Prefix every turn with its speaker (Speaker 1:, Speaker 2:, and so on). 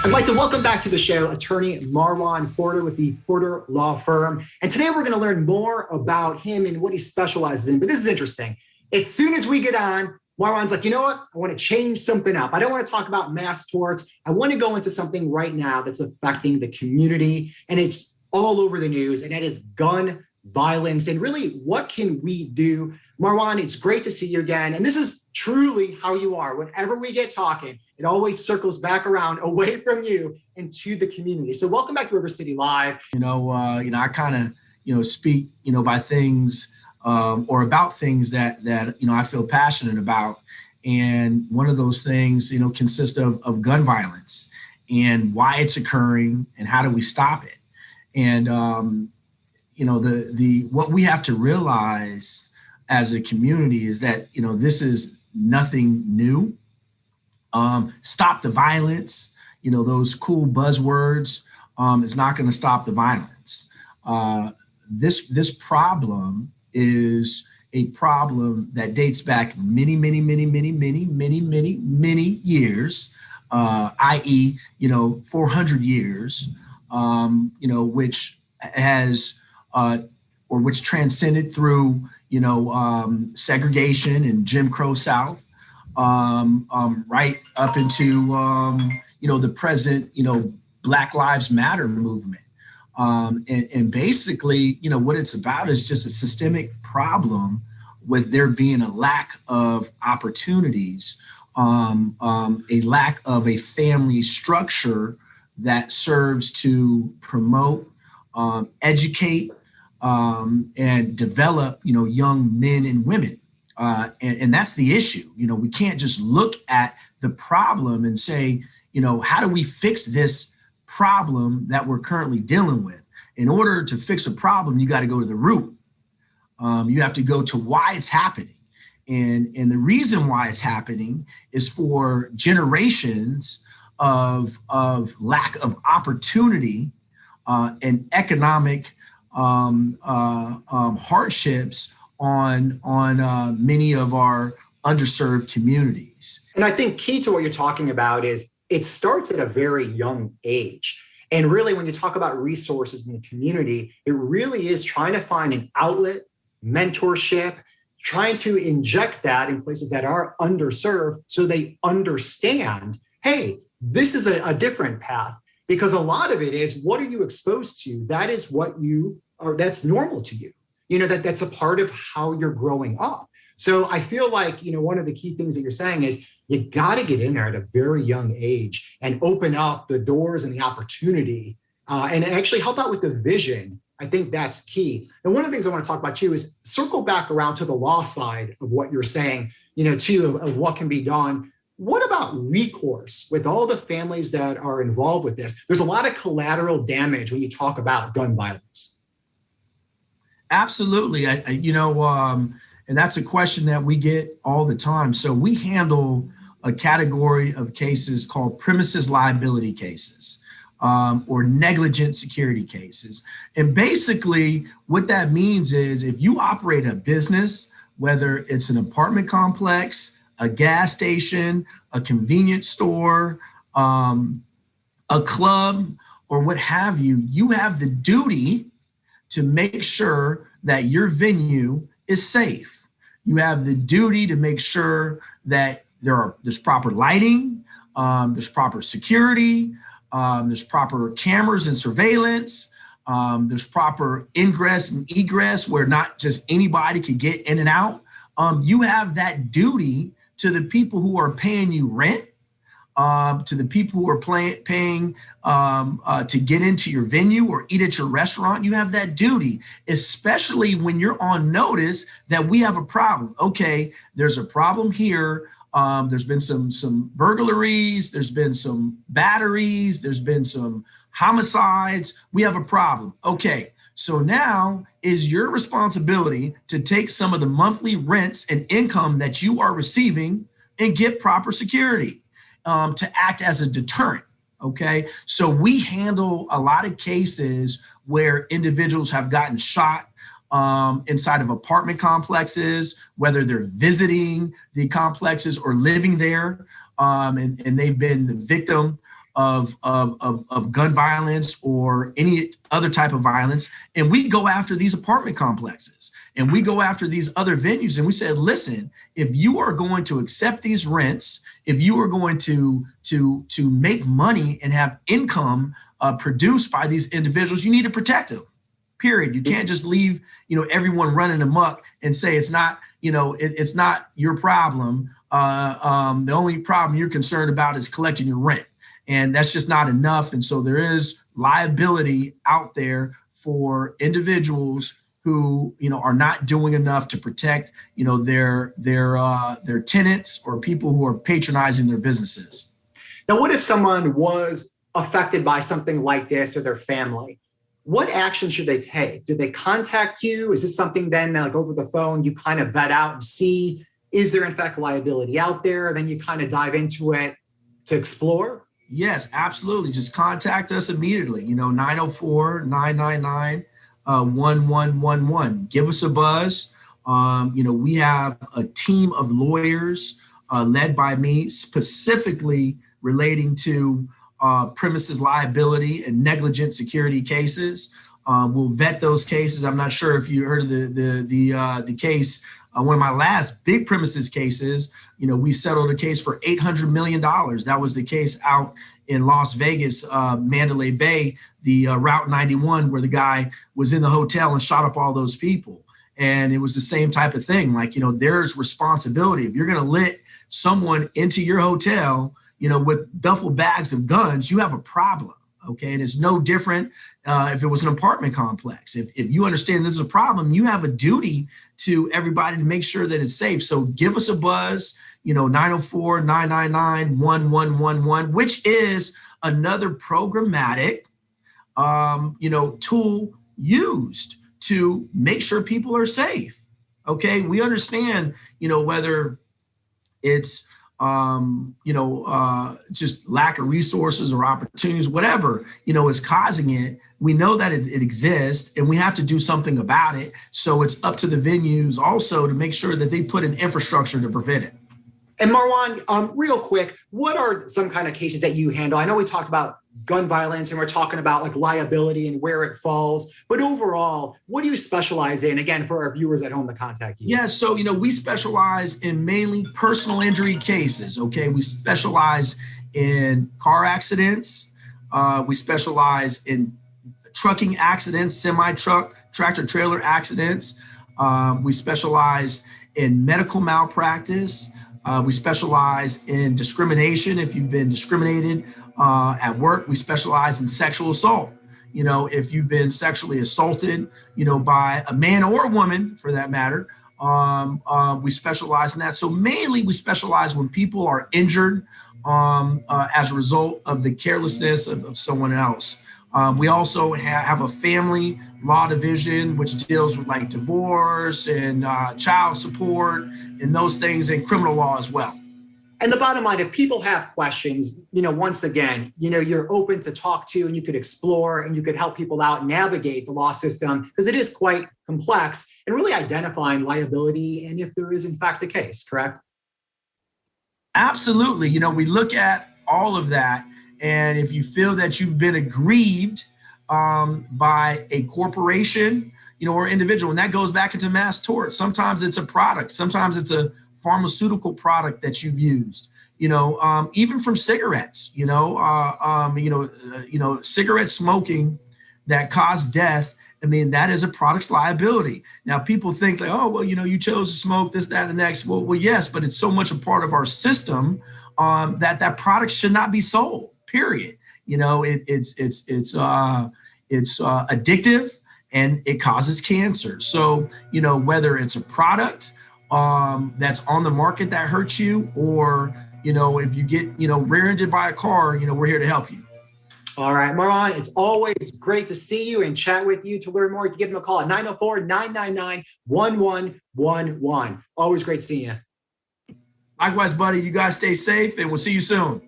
Speaker 1: I'd like to welcome back to the show attorney Marwan Porter with the Porter Law Firm. And today we're going to learn more about him and what he specializes in. But this is interesting. As soon as we get on, Marwan's like, you know what? I want to change something up. I don't want to talk about mass torts. I want to go into something right now that's affecting the community. And it's all over the news. And that is gun violence. And really, what can we do? Marwan, it's great to see you again. And this is truly how you are. Whenever we get talking, it always circles back around away from you and to the community. So welcome back to River City Live.
Speaker 2: I kind of, speak, by things or about things that I feel passionate about. And one of those things, consists of gun violence and why it's occurring and how do we stop it. And, what we have to realize as a community is that, this is nothing new. Stop the violence, those cool buzzwords is not going to stop the violence. This problem is a problem that dates back many years, i.e., 400 years, which has which transcended through, segregation and Jim Crow South, right up into, the present, Black Lives Matter movement. And basically, what it's about is just a systemic problem with there being a lack of opportunities, a lack of a family structure that serves to promote, educate, and develop, young men and women. And that's the issue. We can't just look at the problem and say, how do we fix this problem that we're currently dealing with? In order to fix a problem, you got to go to the root. You have to go to why it's happening. And the reason why it's happening is for generations of lack of opportunity and economic hardships on many of our underserved communities.
Speaker 1: And I think key to what you're talking about is it starts at a very young age. And really, when you talk about resources in the community, it really is trying to find an outlet, mentorship, trying to inject that in places that are underserved so they understand, hey, this is a different path. Because a lot of it is, what are you exposed to? That is what you are, that's normal to you. That's a part of how you're growing up. So I feel like, one of the key things that you're saying is you got to get in there at a very young age and open up the doors and the opportunity and actually help out with the vision. I think that's key. And one of the things I want to talk about too is circle back around to the law side of what you're saying, too, of what can be done. What about recourse with all the families that are involved with this? There's a lot of collateral damage when you talk about gun violence.
Speaker 2: Absolutely. And that's a question that we get all the time. So we handle a category of cases called premises liability cases or negligent security cases. And basically what that means is if you operate a business, whether it's an apartment complex, a gas station, a convenience store, a club, or what have you, you have the duty to make sure that your venue is safe. You have the duty to make sure that there's proper lighting, there's proper security, there's proper cameras and surveillance, there's proper ingress and egress where not just anybody could get in and out. You have that duty to the people who are paying you rent, to the people who are paying to get into your venue or eat at your restaurant. You have that duty, especially when you're on notice that we have a problem. Okay, there's a problem here. There's been some burglaries. There's been some batteries. There's been some homicides. We have a problem. Okay, so now is your responsibility to take some of the monthly rents and income that you are receiving and get proper security to act as a deterrent. Okay, so we handle a lot of cases where individuals have gotten shot inside of apartment complexes, whether they're visiting the complexes or living there, and they've been the victim of gun violence or any other type of violence. And we go after these apartment complexes and we go after these other venues. And we said, listen, if you are going to accept these rents, if you are going to make money and have income produced by these individuals, you need to protect them. Period. You can't just leave, everyone running amok and say it's not, it's not your problem. The only problem you're concerned about is collecting your rent. And that's just not enough. And so there is liability out there for individuals who, are not doing enough to protect, their tenants or people who are patronizing their businesses.
Speaker 1: Now, what if someone was affected by something like this or their family? What action should they take? Do they contact you? Is this something then like over the phone, you kind of vet out and see, is there in fact liability out there? Then you kind of dive into it to explore?
Speaker 2: Yes, absolutely. Just contact us immediately, 904-999-1111. Give us a buzz. We have a team of lawyers led by me specifically relating to premises liability and negligent security cases. We'll vet those cases. I'm not sure if you heard of the case. One of my last big premises cases, we settled a case for $800 million. That was the case out in Las Vegas, Mandalay Bay, the Route 91, where the guy was in the hotel and shot up all those people. And it was the same type of thing. Like, there's responsibility. If you're going to let someone into your hotel, with duffel bags of guns, you have a problem. Okay. And it's no different if it was an apartment complex. If you understand this is a problem, you have a duty to everybody to make sure that it's safe. So give us a buzz, 904-999-1111, which is another programmatic, tool used to make sure people are safe. Okay. We understand, whether it's just lack of resources or opportunities, whatever, is causing it. We know that it exists and we have to do something about it. So it's up to the venues also to make sure that they put in infrastructure to prevent it.
Speaker 1: And Marwan, real quick, what are some kind of cases that you handle? I know we talked about gun violence and we're talking about like liability and where it falls, but overall, what do you specialize in? Again, for our viewers at home to contact you.
Speaker 2: Yeah, so, we specialize in mainly personal injury cases, okay? We specialize in car accidents. We specialize in trucking accidents, semi-truck, tractor trailer accidents. We specialize in medical malpractice. We specialize in discrimination. If you've been discriminated at work, we specialize in sexual assault. If you've been sexually assaulted, by a man or a woman for that matter, we specialize in that. So mainly we specialize when people are injured as a result of the carelessness of someone else. We also have a family law division, which deals with like divorce and child support and those things, and criminal law as well.
Speaker 1: And the bottom line, if people have questions, once again, you're open to talk to and you could explore and you could help people out navigate the law system because it is quite complex and really identifying liability and if there is in fact the case, correct?
Speaker 2: Absolutely. We look at all of that. And if you feel that you've been aggrieved by a corporation, or individual, and that goes back into mass tort. Sometimes it's a product. Sometimes it's a pharmaceutical product that you've used. Even from cigarettes. Cigarette smoking that caused death. I mean, that is a product's liability. Now, people think like, oh, well, you chose to smoke this, that, and the next. Well, yes, but it's so much a part of our system that product should not be sold. Period. It's addictive and it causes cancer. So, whether it's a product that's on the market that hurts you, or, if you get, rear-ended by a car, we're here to help you.
Speaker 1: All right, Marwan, it's always great to see you and chat with you. To learn more, you can give them a call at 904-999-1111. Always great seeing you.
Speaker 2: Likewise, buddy. You guys stay safe and we'll see you soon.